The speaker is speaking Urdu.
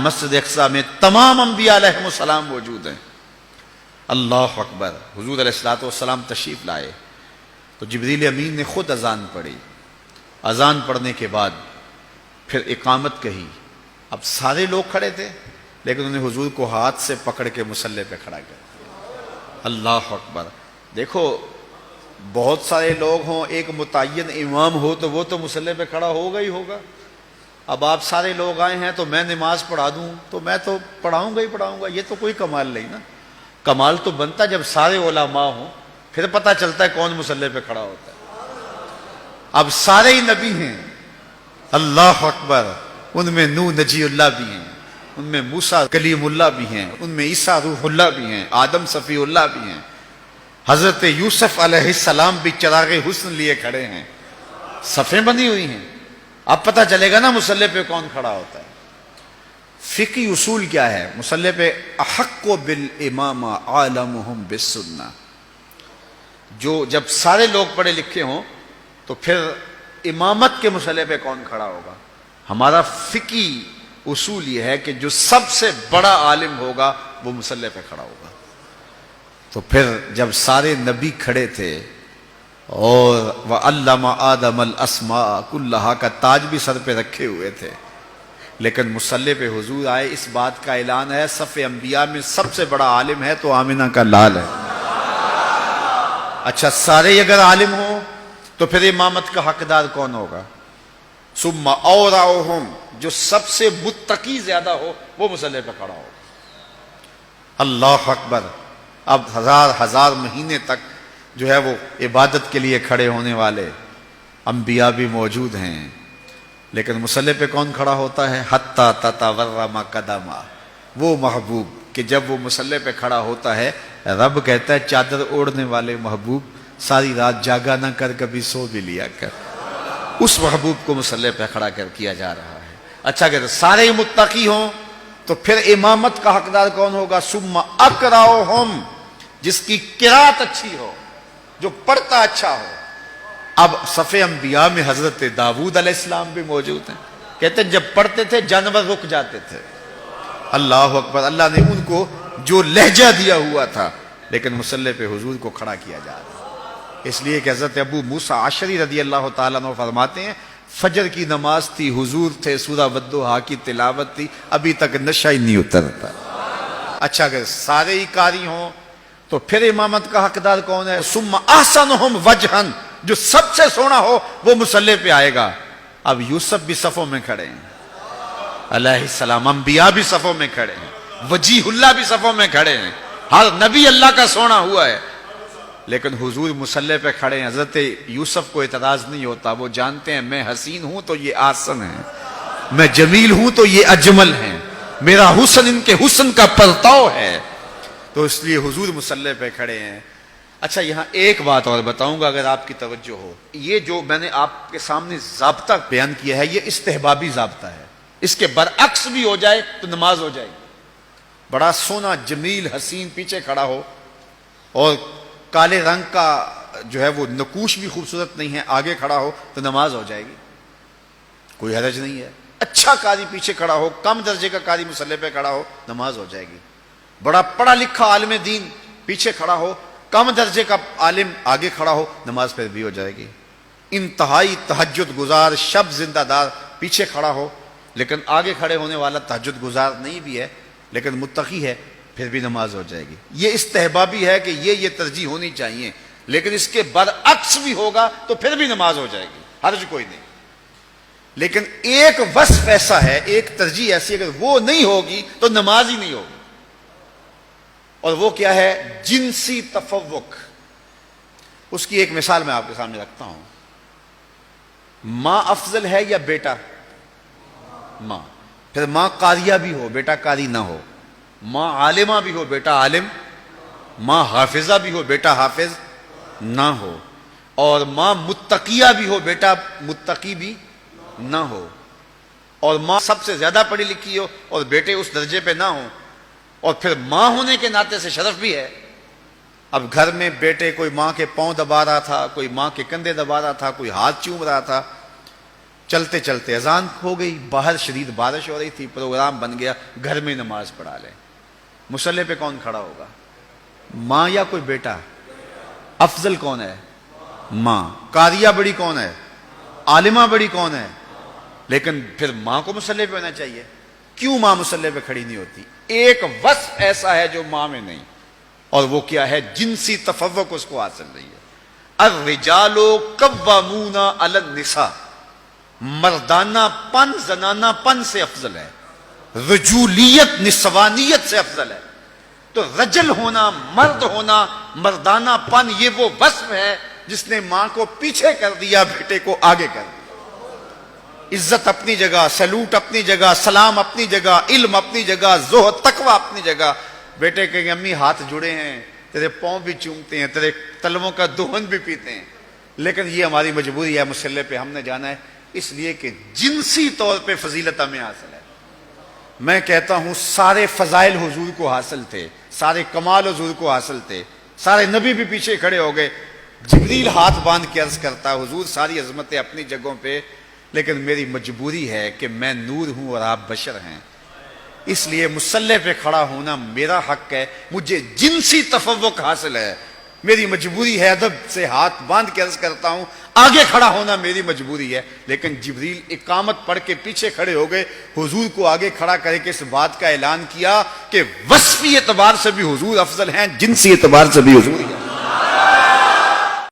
مسجد اقصی میں تمام انبیاء علیہ السلام موجود ہیں۔ اللہ اکبر۔ حضور علیہ الصلوۃ والسلام تشریف لائے تو جبریل امین نے خود اذان پڑھی۔ اذان پڑھنے کے بعد پھر اقامت کہی۔ اب سارے لوگ کھڑے تھے لیکن انہوں نے حضور کو ہاتھ سے پکڑ کے مصلی پہ کھڑا کیا۔ اللہ اکبر۔ دیکھو بہت سارے لوگ ہوں، ایک متعین امام ہو تو وہ تو مصلی پہ کھڑا ہوگا ہی ہوگا۔ اب آپ سارے لوگ آئے ہیں تو میں نماز پڑھا دوں تو میں تو پڑھاؤں گا، یہ تو کوئی کمال نہیں نا۔ کمال تو بنتا جب سارے علماء ہوں، پھر پتہ چلتا ہے کون مصلی پہ کھڑا ہوتا ہے۔ اب سارے ہی نبی ہیں، اللہ اکبر۔ ان میں نوح نجی اللہ بھی ہیں، ان میں موسیٰ کلیم اللہ بھی ہیں، ان میں عیسیٰ روح اللہ بھی ہیں، آدم صفی اللہ بھی ہیں، حضرت یوسف علیہ السلام بھی چراغ حسن لیے کھڑے ہیں، صفیں بنی ہوئی ہیں۔ اب پتہ چلے گا نا مصلی پہ کون کھڑا ہوتا ہے۔ فقہی اصول کیا ہے مصلی پہ؟ احق بالامام عالمہم بالسنہ۔ جو جب سارے لوگ پڑھے لکھے ہوں تو پھر امامت کے مصلی پہ کون کھڑا ہوگا؟ ہمارا فقہی اصول یہ ہے کہ جو سب سے بڑا عالم ہوگا وہ مصلی پہ کھڑا ہوگا۔ تو پھر جب سارے نبی کھڑے تھے اور وَعَلَّمَ آدَمَ الْأَسْمَاءَ كُلَّهَا کا تاج بھی سر پہ رکھے ہوئے تھے، لیکن مصلی پہ حضور آئے، اس بات کا اعلان ہے صف انبیاء میں سب سے بڑا عالم ہے تو آمنہ کا لال ہے۔ اچھا سارے اگر عالم ہوں تو پھر امامت کا حقدار کون ہوگا؟ ثم اورعہم، جو سب سے متقی زیادہ ہو وہ مصلی پہ کھڑا ہوگا۔ اللہ اکبر۔ اب ہزار مہینے تک جو ہے وہ عبادت کے لیے کھڑے ہونے والے انبیاء بھی موجود ہیں، لیکن مصلی پہ کون کھڑا ہوتا ہے؟ حتی تتورم قدما، وہ محبوب کہ جب وہ مصلی پہ کھڑا ہوتا ہے رب کہتا ہے چادر اوڑھنے والے محبوب ساری رات جاگا نہ کر، کبھی سو بھی لیا کر۔ اس محبوب کو مصلی پہ کھڑا کر کیا جا رہا ہے۔ اچھا اگر سارے متقی ہوں تو پھر امامت کا حقدار کون ہوگا؟ ثم اقرأہم، جس کی قرات اچھی ہو، جو پڑھتا اچھا ہو۔ اب صف انبیاء میں حضرت داؤد علیہ السلام بھی موجود ہیں، کہتے ہیں جب پڑھتے تھے جانور رک جاتے تھے۔ اللہ اکبر۔ اللہ نے ان کو جو لہجہ دیا ہوا تھا، لیکن مصلی پہ حضور کو کھڑا کیا جا رہا ہے، اس لیے کہ حضرت ابو موسیٰ اشعری رضی اللہ تعالیٰ عنہ فرماتے ہیں فجر کی نماز تھی، حضور تھے، سورہ والضحیٰ کی تلاوت تھی، ابھی تک نشہ ہی نہیں اترتا۔ اچھا اگر سارے ہی قاری ہوں تو پھر امامت کا حقدار کون ہے؟ ثم احسنہم وجہا، جو سب سے سونا ہو وہ مصلی پہ آئے گا۔ اب یوسف بھی صفوں میں کھڑے ہیں علیہ السلام، انبیاء بھی صفوں میں کھڑے ہیں، وجیہ اللہ بھی صفوں میں کھڑے ہیں، ہر نبی اللہ کا سونا ہوا ہے، لیکن حضور مصلی پہ کھڑے ہیں۔ حضرت یوسف کو اعتراض نہیں ہوتا، وہ جانتے ہیں میں حسین ہوں تو یہ آسن ہے، میں جمیل ہوں تو یہ اجمل ہیں، میرا حسن ان کے حسن کا پرتاؤ ہے، تو اس لیے حضور مصلی پہ کھڑے ہیں۔ اچھا یہاں ایک بات اور بتاؤں گا اگر آپ کی توجہ ہو، یہ جو میں نے آپ کے سامنے ضابطہ بیان کیا ہے یہ استحبابی ضابطہ ہے، اس کے برعکس بھی ہو جائے تو نماز ہو جائے گی۔ بڑا سونا جمیل حسین پیچھے کھڑا ہو اور کالے رنگ کا جو ہے وہ نقوش بھی خوبصورت نہیں ہے آگے کھڑا ہو تو نماز ہو جائے گی، کوئی حرج نہیں ہے۔ اچھا قاری پیچھے کھڑا ہو، کم درجے کا قاری مصلی پہ کھڑا ہو، نماز ہو جائے گی۔ بڑا پڑھا لکھا عالم دین پیچھے کھڑا ہو، کم درجے کا عالم آگے کھڑا ہو، نماز پھر بھی ہو جائے گی۔ انتہائی تہجد گزار شب زندہ دار پیچھے کھڑا ہو لیکن آگے کھڑے ہونے والا تہجد گزار نہیں بھی ہے لیکن متقی ہے، پھر بھی نماز ہو جائے گی۔ یہ استحبابی ہے کہ یہ ترجیح ہونی چاہیے، لیکن اس کے برعکس بھی ہوگا تو پھر بھی نماز ہو جائے گی، حرج کوئی نہیں۔ لیکن ایک وصف ایسا ہے، ایک ترجیح ایسی اگر وہ نہیں ہوگی تو نماز ہی نہیں ہوگی، اور وہ کیا ہے؟ جنسی تفوق۔ اس کی ایک مثال میں آپ کے سامنے رکھتا ہوں۔ ماں افضل ہے یا بیٹا؟ ماں۔ پھر ماں قاریہ بھی ہو بیٹا قاری نہ ہو، ماں عالمہ بھی ہو بیٹا عالم، ماں حافظہ بھی ہو بیٹا حافظ نہ ہو، اور ماں متقیہ بھی ہو بیٹا متقی بھی نہ ہو، اور ماں سب سے زیادہ پڑھی لکھی ہو اور بیٹے اس درجے پہ نہ ہوں، اور پھر ماں ہونے کے ناطے سے شرف بھی ہے۔ اب گھر میں بیٹے کوئی ماں کے پاؤں دبا رہا تھا، کوئی ماں کے کندھے دبا رہا تھا، کوئی ہاتھ چوم رہا تھا، چلتے چلتے اذان ہو گئی، باہر شدید بارش ہو رہی تھی، پروگرام بن گیا گھر میں نماز پڑھا لیں۔ مصلی پہ کون کھڑا ہوگا؟ ماں یا کوئی بیٹا؟ افضل کون ہے؟ ماں۔ قاریہ بڑی کون ہے؟ عالمہ بڑی کون ہے؟ لیکن پھر ماں کو مصلی پہ ہونا چاہیے۔ کیوں ماں مصلی پہ کھڑی نہیں ہوتی؟ ایک وصف ایسا ہے جو ماں میں نہیں، اور وہ کیا ہے؟ جنسی تفوق اس کو حاصل نہیں ہے۔ الرجال قوامون علی النساء، مردانہ پن زنانہ پن سے افضل ہے، رجولیت نسوانیت سے افضل ہے۔ تو رجل ہونا، مرد ہونا، مردانہ پن، یہ وہ وصف ہے جس نے ماں کو پیچھے کر دیا، بیٹے کو آگے کر دیا۔ عزت اپنی جگہ، سلوٹ اپنی جگہ، سلام اپنی جگہ، علم اپنی جگہ، زہد تقوی اپنی جگہ۔ بیٹے کہیں گے امی ہاتھ جڑے ہیں، تیرے پاؤں بھی چومتے ہیں، تیرے تلووں کا دہن بھی پیتے ہیں، لیکن یہ ہماری مجبوری ہے، مصلی پہ ہم نے جانا ہے، اس لیے کہ جنسی طور پہ فضیلت ہمیں حاصل ہے۔ میں کہتا ہوں سارے فضائل حضور کو حاصل تھے، سارے کمال حضور کو حاصل تھے، سارے نبی بھی پیچھے کھڑے ہو گئے، جبریل ہاتھ باندھ کے عرض کرتا حضور ساری عظمتیں اپنی جگہوں پہ، لیکن میری مجبوری ہے کہ میں نور ہوں اور آپ بشر ہیں، اس لیے مصلی پہ کھڑا ہونا میرا حق ہے، مجھے جنسی تفوق حاصل ہے، میری مجبوری ہے، ادب سے ہاتھ باندھ کے عرض کرتا ہوں آگے کھڑا ہونا میری مجبوری ہے۔ لیکن جبریل اقامت پڑھ کے پیچھے کھڑے ہو گئے، حضور کو آگے کھڑا کر کے اس بات کا اعلان کیا کہ وصفی اعتبار سے بھی حضور افضل ہیں، جنسی اعتبار سے بھی حضور ہیں۔